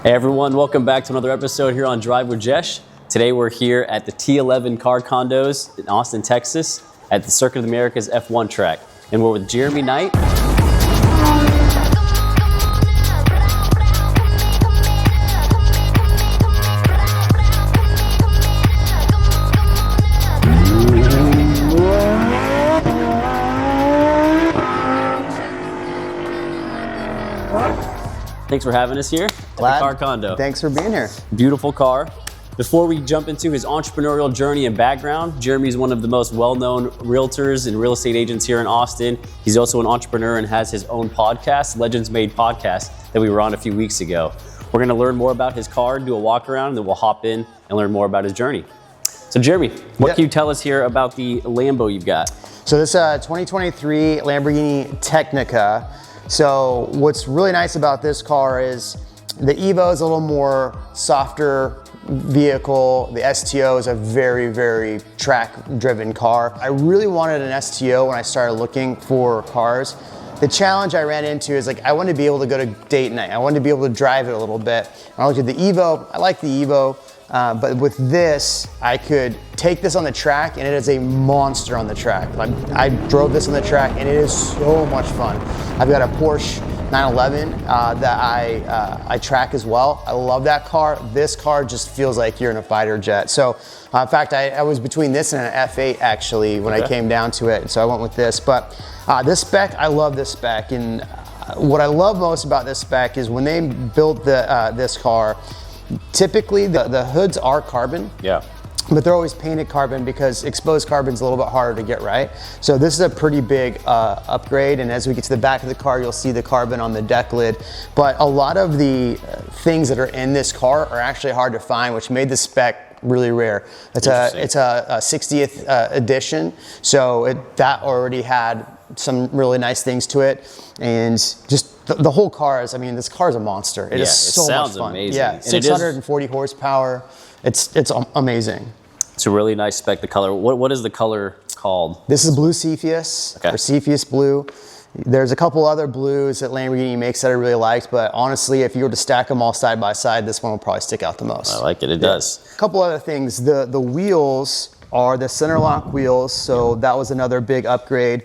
Hey everyone, welcome back to another episode here on Drive with Jesh. Today we're here at the T11 Car Condos in Austin, Texas at the Circuit of the Americas F1 track. And we're with Jeremy Knight. Thanks for having us here at the Car Condo. Thanks for being here. Beautiful car. Before we jump into his entrepreneurial journey and background, Jeremy is one of the most well-known realtors and real estate agents here in Austin. He's also an entrepreneur and has his own podcast, Legends Made Podcast, that we were on a few weeks ago. We're gonna learn more about his car, do a walk around, and then we'll hop in and learn more about his journey. So Jeremy, what can you tell us here about the Lambo you've got? So this 2023 Lamborghini Technica. So what's really nice about this car is the Evo is a little more softer vehicle. The STO is a very, very track-driven car. I really wanted an STO when I started looking for cars. The challenge I ran into is I wanted to be able to go to date night. I wanted to be able to drive it a little bit. And I looked at the Evo, I like the Evo, but with this, I could take this on the track and it is a monster on the track. I drove this on the track and it is so much fun. I've got a Porsche 911 that I track as well. I love that car. This car just feels like you're in a fighter jet. So in fact, I was between this and an F8 actually when I came down to it. So I went with this, but this spec, I love this spec. And what I love most about this spec is when they built this car, typically the hoods are carbon. Yeah. But they're always painted carbon because exposed carbon is a little bit harder to get right. So this is a pretty big upgrade, and as we get to the back of the car, you'll see the carbon on the deck lid. But a lot of the things that are in this car are actually hard to find, which made the spec really rare. It's a 60th edition, so that already had some really nice things to it, and just the whole car is, I mean, this car is a monster. It is so much fun. Amazing. Yeah, 640 horsepower. It's amazing. It's a really nice spec, the color. What is the color called? This is blue Cepheus, or Cepheus blue. There's a couple other blues that Lamborghini makes that I really liked, but honestly, if you were to stack them all side by side, this one will probably stick out the most. I like it, it does. A couple other things, the wheels are the center lock wheels, so that was another big upgrade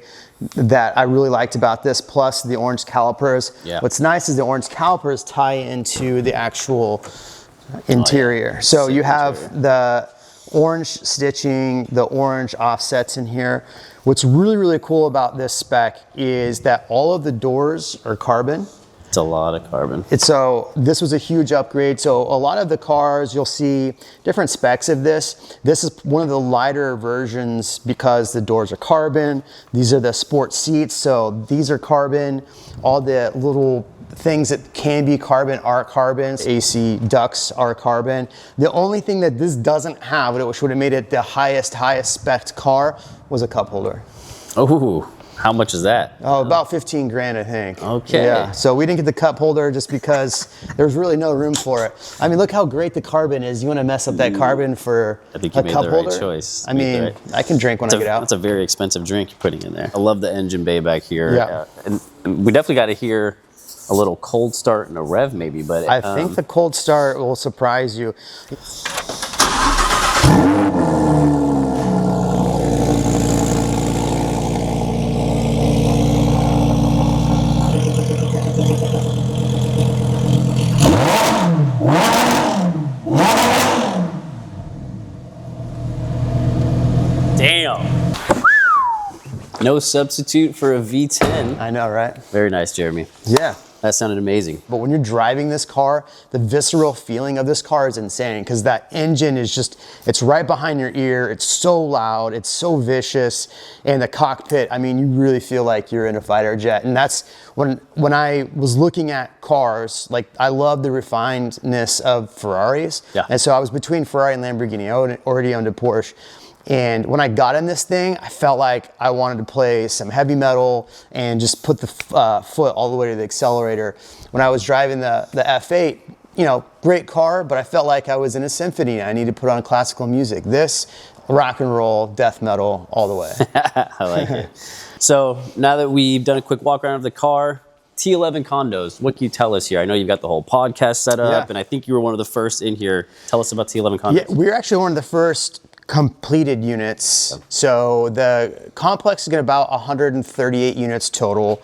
that I really liked about this, plus the orange calipers. Yeah. What's nice is the orange calipers tie into the actual interior. So you have the orange stitching, the orange offsets in here. What's really, really cool about this spec is that all of the doors are carbon. It's a lot of carbon. So this was a huge upgrade. So a lot of the cars, you'll see different specs of this. This is one of the lighter versions because the doors are carbon. These are the sport seats, so these are carbon. All the little things that can be carbon are carbon. AC ducts are carbon. The only thing that this doesn't have, which would have made it the highest spec car, was a cup holder. Oh, how much is that? Oh, about 15 grand, I think. Okay. Yeah, so we didn't get the cup holder just because there's really no room for it. I mean, look how great the carbon is. You want to mess up that carbon for a cup holder? I think you made the right choice. I mean, I can drink when I get out. That's a very expensive drink you're putting in there. I love the engine bay back here. Yeah. And we definitely got to hear a little cold start and a rev maybe, but I think the cold start will surprise you. Damn. No substitute for a V10. I know, right? Very nice, Jeremy. Yeah. That sounded amazing. But when you're driving this car, the visceral feeling of this car is insane because that engine is just, it's right behind your ear. It's so loud. It's so vicious. And the cockpit, I mean, you really feel like you're in a fighter jet. And that's when I was looking at cars, like I love the refinedness of Ferraris. Yeah. And so I was between Ferrari and Lamborghini. I already owned a Porsche. And when I got in this thing, I felt like I wanted to play some heavy metal and just put the foot all the way to the accelerator. When I was driving the F8, you know, great car, but I felt like I was in a symphony. I needed to put on classical music. This, rock and roll, death metal, all the way. I like it. So now that we've done a quick walk around of the car, T11 Condos, what can you tell us here? I know you've got the whole podcast set up, and I think you were one of the first in here. Tell us about T11 Condos. Yeah, we were actually one of the first completed units. So the complex is going to about 138 units total.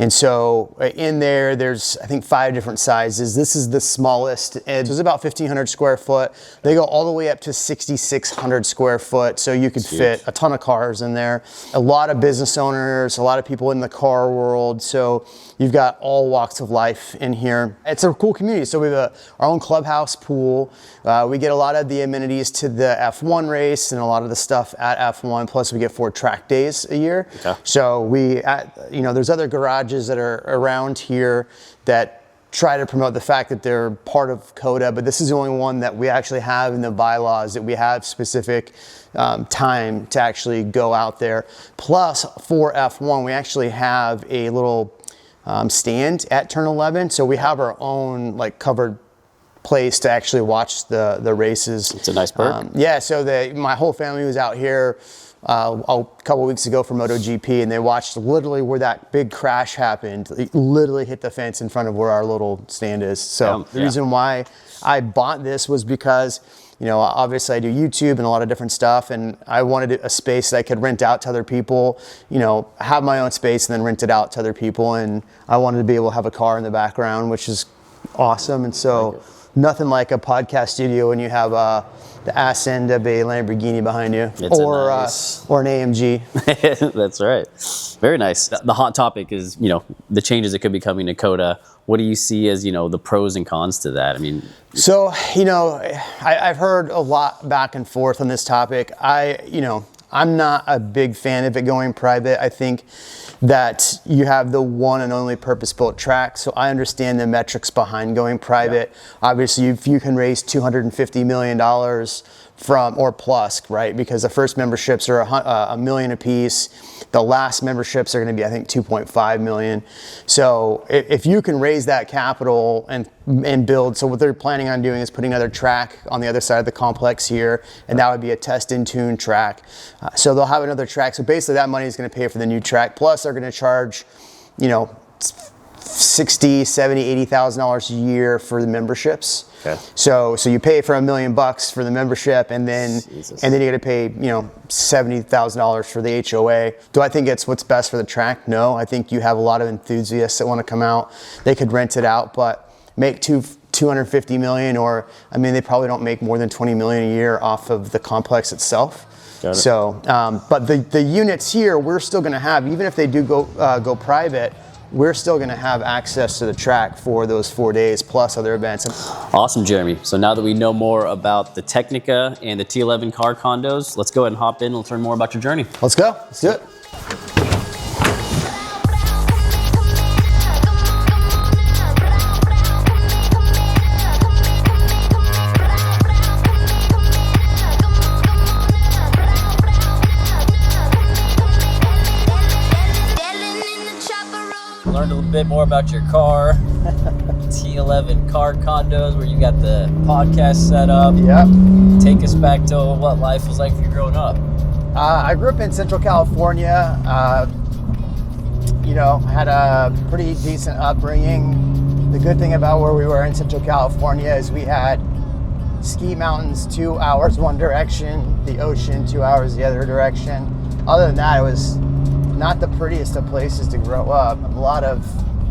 And so in there's I think 5 different sizes. This is the smallest. It's about 1,500 square foot. They go all the way up to 6,600 square foot. So you could fit a ton of cars in there. A lot of business owners, a lot of people in the car world. So you've got all walks of life in here. It's a cool community. So we have our own clubhouse pool. We get a lot of the amenities to the F1 race and a lot of the stuff at F1. Plus we get 4 track days a year. So there's other garages that are around here that try to promote the fact that they're part of COTA, but this is the only one that we actually have in the bylaws that we have specific time to actually go out there. Plus for F1, we actually have a little stand at Turn 11. So we have our own like covered place to actually watch the races. It's a nice perk. So my whole family was out here a couple weeks ago for MotoGP, and they watched literally where that big crash happened. It literally hit the fence in front of where our little stand is. So the reason why I bought this was because, obviously I do YouTube and a lot of different stuff, and I wanted a space that I could rent out to other people, have my own space and then rent it out to other people. And I wanted to be able to have a car in the background, which is awesome. And so nothing like a podcast studio when you have the ass end of a Lamborghini behind you, or an AMG. That's right. Very nice. The hot topic is, the changes that could be coming to COTA. What do you see as, the pros and cons to that? I mean, so, I've heard a lot back and forth on this topic. I'm not a big fan of it going private. I think that you have the one and only purpose-built track. So I understand the metrics behind going private. Obviously, if you can raise $250 million from or plus, right? Because the first memberships are $1 million a piece. The last memberships are going to be, I think, 2.5 million. So if you can raise that capital and build, so what they're planning on doing is putting another track on the other side of the complex here, and that would be a test and tune track. So they'll have another track. So basically that money is going to pay for the new track. Plus they're going to charge, $60,000, $70,000, $80,000 a year for the memberships. So you pay for $1 million for the membership, and then you got to pay $70,000 for the HOA. Do I think it's what's best for the track? No, I think you have a lot of enthusiasts that want to come out. They could rent it out, but make $250 million, or they probably don't make more than $20 million a year off of the complex itself. So, but the units here, we're still going to have, even if they do go private, we're still going to have access to the track for those 4 days plus other events. Awesome, Jeremy. So now that we know more about the Technica and the T11 Car Condos, let's go ahead and hop in and let's learn more about your journey. Let's go. Let's do it. Learned a little bit more about your car. T11 Car Condos, where you got the podcast set up. Take us back to what life was like for you growing up. I grew up in Central California. Had a pretty decent upbringing. The good thing about where we were in Central California is we had ski mountains 2 hours one direction, the ocean 2 hours the other direction. Other than that, it was not the prettiest of places to grow up. A lot of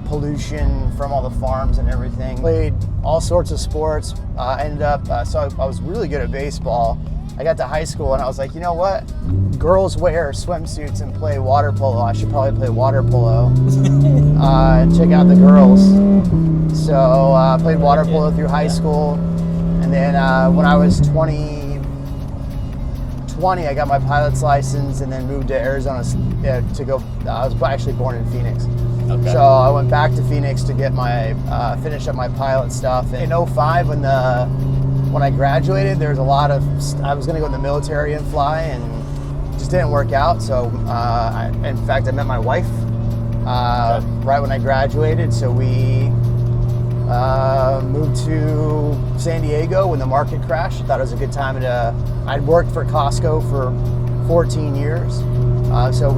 pollution from all the farms and everything. Played all sorts of sports. Ended up, so I was really good at baseball. I got to high school and I was like, you know what? Girls wear swimsuits and play water polo. I should probably play water polo and check out the girls. So I played water polo through high school. And then when I was 20, I got my pilot's license and then moved to Arizona to go. I was actually born in Phoenix. So I went back to Phoenix to get my finish up my pilot stuff. In 05, when I graduated, there was a lot of, I was gonna go in the military and fly, and just didn't work out. So in fact, I met my wife right when I graduated. So we moved to San Diego when the market crashed. I thought it was a good time I'd worked for Costco for 14 years. So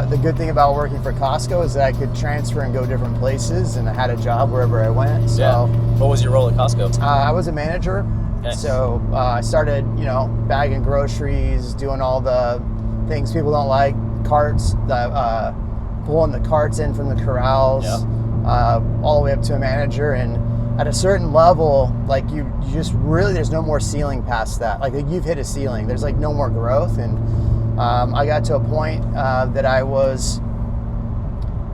The good thing about working for Costco is that I could transfer and go different places, and I had a job wherever I went. So, Yeah. What was your role at Costco? I was a manager. Okay. So I started, bagging groceries, doing all the things people don't like, carts, pulling the carts in from the corrals, all the way up to a manager. And at a certain level, like you just really, there's no more ceiling past that. Like you've hit a ceiling. There's like no more growth. And I got to a point that I was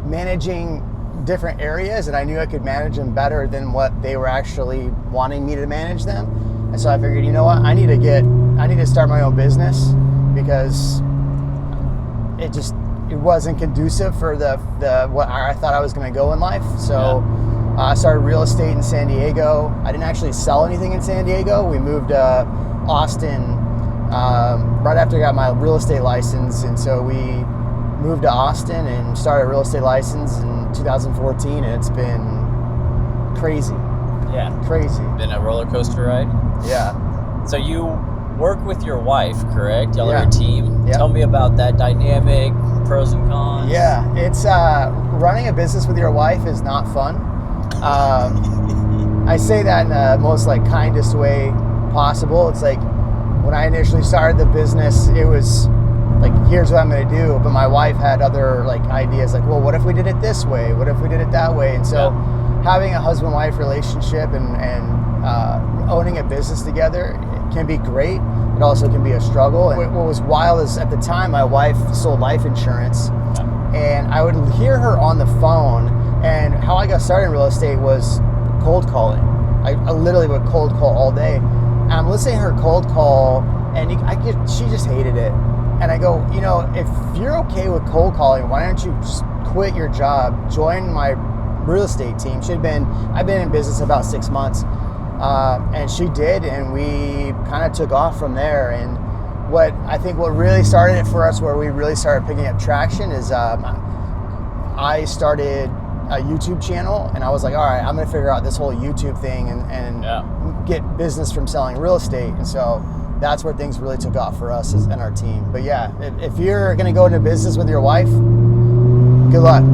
managing different areas, and I knew I could manage them better than what they were actually wanting me to manage them. And so I figured, you know what, I need to start my own business, because it wasn't conducive for the what I thought I was going to go in life. So I started real estate in San Diego. I didn't actually sell anything in San Diego. We moved to Austin right after I got my real estate license, and so we moved to Austin and started a real estate license in 2014, and it's been crazy. Yeah. Crazy. Been a roller coaster ride? Yeah. So you work with your wife, correct? Y'all are Yeah. a team. Yeah. Tell me about that dynamic, pros and cons. Yeah, it's running a business with your wife is not fun. I say that in the most kindest way possible. It's like when I initially started the business, it was like, here's what I'm going to do. But my wife had other ideas, well, what if we did it this way? What if we did it that way? And so having a husband-wife relationship and owning a business together, it can be great. It also can be a struggle. And what was wild is at the time, my wife sold life insurance, and I would hear her on the phone. And how I got started in real estate was cold calling. I literally would cold call all day. And I'm listening to her cold call, and she just hated it. And I go, if you're okay with cold calling, why don't you just quit your job, join my real estate team? I've been in business about 6 months, and she did, and we kind of took off from there. And what really started it for us, where we really started picking up traction, is I started a YouTube channel, and I was like, all right, I'm gonna figure out this whole YouTube thing and get business from selling real estate. And so that's where things really took off for us and our team. But yeah, if you're gonna go into business with your wife, good luck.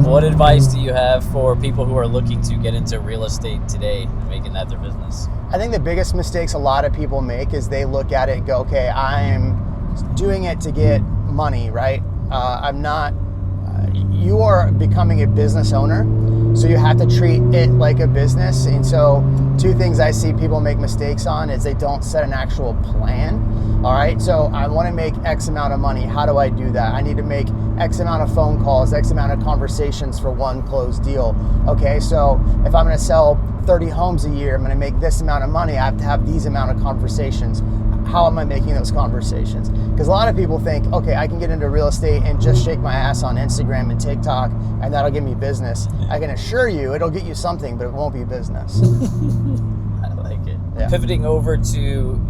What advice do you have for people who are looking to get into real estate today and making that their business? I think the biggest mistakes a lot of people make is they look at it and go, okay, I'm doing it to get money, right? I'm not. You are becoming a business owner, so you have to treat it like a business. And so 2 things I see people make mistakes on is they don't set an actual plan. All right, so I want to make X amount of money. How do I do that? I need to make X amount of phone calls, X amount of conversations for one closed deal. Okay, so if I'm going to sell 30 homes a year, I'm going to make this amount of money. I have to have these amount of conversations. How am I making those conversations? Because a lot of people think, okay, I can get into real estate and just shake my ass on Instagram and TikTok, and that'll get me business. I can assure you it'll get you something, but it won't be business. I like it. Yeah. Pivoting over to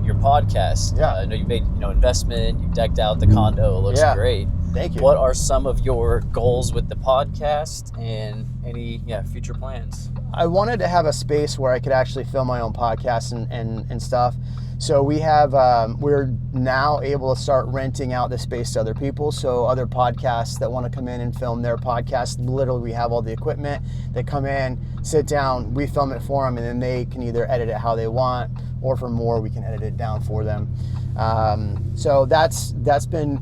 your podcast. I know you made investment, you decked out the condo, it looks great. Thank you. What are some of your goals with the podcast and any future plans? I wanted to have a space where I could actually film my own podcast and stuff. So we have, we're now able to start renting out the space to other people. So other podcasts that want to come in and film their podcast, literally we have all the equipment. They come in, sit down, we film it for them, and then they can either edit it how they want, or for more, we can edit it down for them. So that's been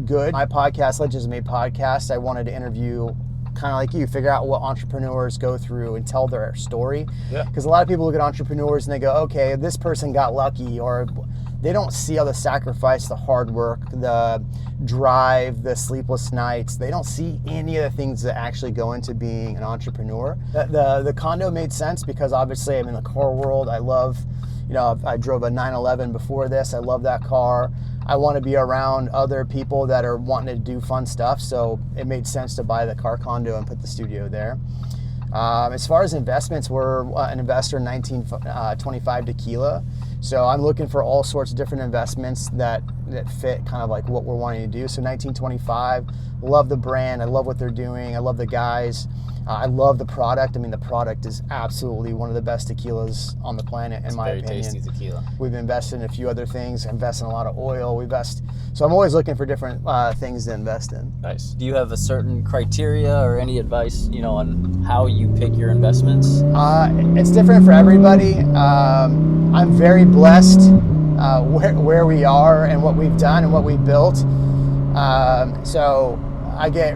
good. My podcast, Legends Made Podcast, I wanted to interview, kind of like you, figure out what entrepreneurs go through and tell their story. Because a lot of people look at entrepreneurs and they go, okay, this person got lucky, or they don't see all the sacrifice, the hard work, the drive, the sleepless nights. They don't see any of the things that actually go into being an entrepreneur. The condo made sense because obviously I'm in the car world. I love, I drove a 911 before this. I love that car. I want to be around other people that are wanting to do fun stuff, so it made sense to buy the car condo and put the studio there. As far as investments, we're an investor in 1925 Tequila, so I'm looking for all sorts of different investments that fit kind of like what we're wanting to do. So 1925, love the brand, I love what they're doing, I love the guys. I love the product. I mean, the product is absolutely one of the best tequilas on the planet, in my opinion. Very tasty tequila. We've invested in a few other things, invest in a lot of oil. So I'm always looking for different things to invest in. Nice. Do you have a certain criteria or any advice, on how you pick your investments? It's different for everybody. I'm very blessed where we are and what we've done and what we've built. So I just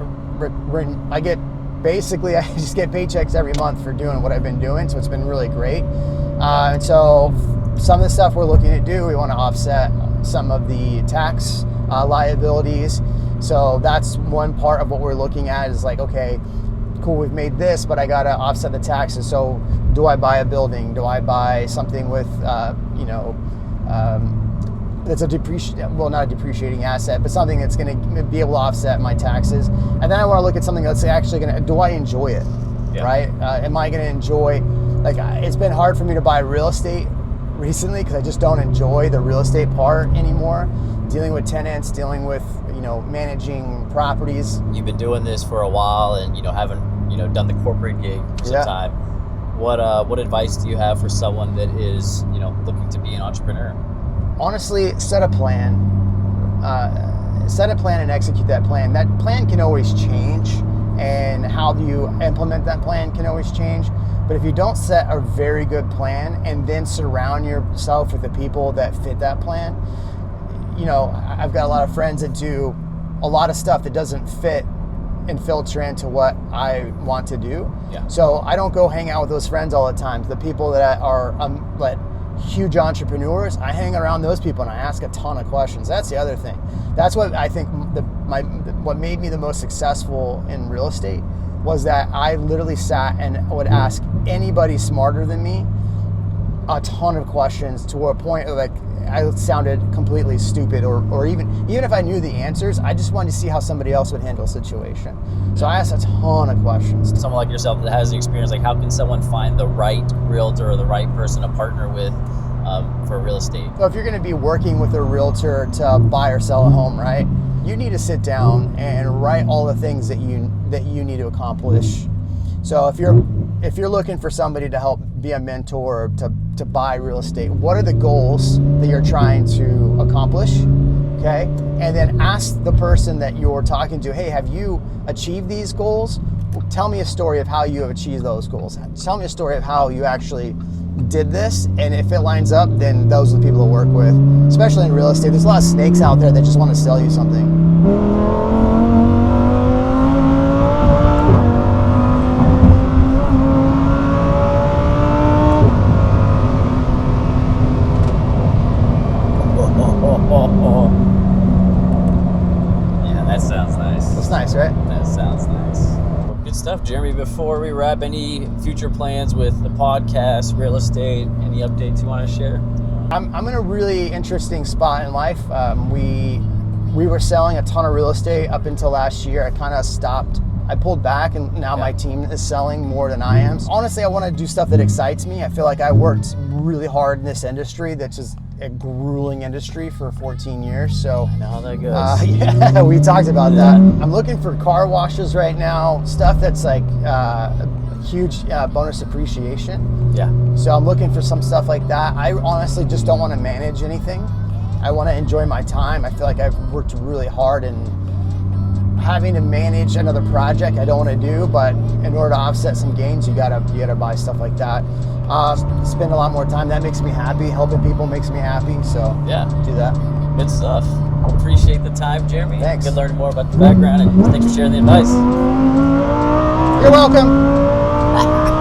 get paychecks every month for doing what I've been doing. So it's been really great. And so some of the stuff we're looking to do, we want to offset some of the tax liabilities. So that's one part of what we're looking at is like, okay, cool, we've made this, but I got to offset the taxes. So do I buy a building? Do I buy something with, that's not a depreciating asset, but something that's going to be able to offset my taxes. And then I want to look at something that's actually do I enjoy it, right? Am I going to enjoy, it's been hard for me to buy real estate recently because I just don't enjoy the real estate part anymore. Dealing with tenants, dealing with, managing properties. You've been doing this for a while and, haven't, done the corporate gig for some time. What advice do you have for someone that is, looking to be an entrepreneur? Honestly, set a plan and execute that plan. That plan can always change, and how you implement that plan can always change. But if you don't set a very good plan and then surround yourself with the people that fit that plan, I've got a lot of friends that do a lot of stuff that doesn't fit and filter into what I want to do. Yeah. So I don't go hang out with those friends all the time. The people that are huge entrepreneurs, I hang around those people and I ask a ton of questions. That's the other thing. That's what I think what made me the most successful in real estate was that I literally sat and would ask anybody smarter than me a ton of questions to a point of I sounded completely stupid or even if I knew the answers, I just wanted to see how somebody else would handle a situation. So I asked a ton of questions. Someone like yourself that has the experience, how can someone find the right realtor or the right person to partner with for real estate? So if you're going to be working with a realtor to buy or sell a home, right, you need to sit down and write all the things that you need to accomplish. So if you're looking for somebody to help be a mentor to buy real estate, what are the goals that you're trying to accomplish? Okay, and then ask the person that you're talking to, hey, have you achieved these goals? Tell me a story of how you have achieved those goals. Tell me a story of how you actually did this, and if it lines up, then those are the people to work with. Especially in real estate, there's a lot of snakes out there that just want to sell you something. Yeah, that sounds nice. That's nice, right? That sounds nice. Well, good stuff, Jeremy. Before we wrap, any future plans with the podcast, real estate, any updates you want to share? I'm in a really interesting spot in life. We were selling a ton of real estate up until last year. I kind of stopped. I pulled back, and now my team is selling more than I am. Honestly, I want to do stuff that excites me. I feel like I worked really hard in this industry that's just a grueling industry for 14 years. So I know how that goes. Yeah, we talked about that. I'm looking for car washes right now, stuff that's huge bonus appreciation. Yeah. So I'm looking for some stuff like that. I honestly just don't want to manage anything. I want to enjoy my time. I feel like I've worked really hard, and having to manage another project I don't want to do, but in order to offset some gains, you gotta buy stuff like that. Spend a lot more time. That makes me happy. Helping people makes me happy. So yeah, do that. Good stuff. Appreciate the time, Jeremy. Thanks. Good learning more about the background, and thanks for sharing the advice. You're welcome.